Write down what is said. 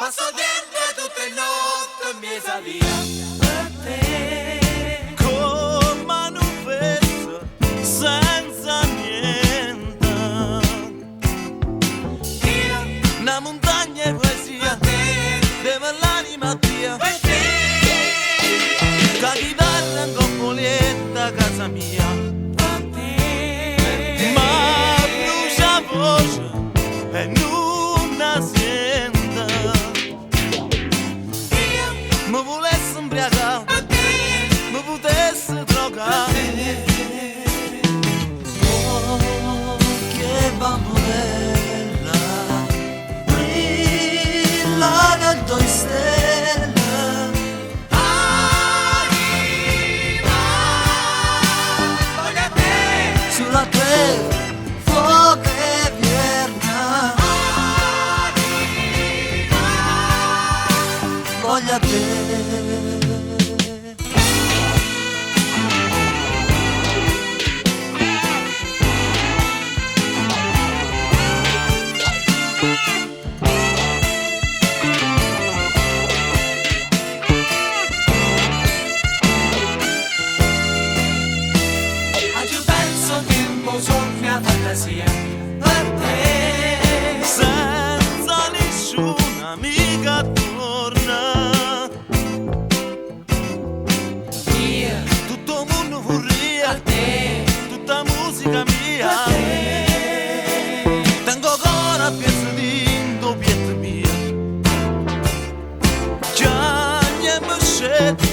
Passo dentro tutte le notti mi sa via per te. Con manifesta senza niente. Io Una montagna e poesia per te, deve l'anima via. per te. La chitarra in coppolietta a casa mia. Per te. Ma brucia voce e non la sente. Io Mi volesse imbriagare, per te, mi potesse drogare. Oh, che bamboletta, brilla che due stelle. arriva. Voglio te, Sulla te, fuoco e vierna. arriva. Voglia te. Oggi penso che un po' soffia fantasia per te. Senza nessuna amica torna. Io Tutto il mondo vorria, per te, tutta musica mia. per te. Tengo ancora piezza di doppietta mia. Già mi scelto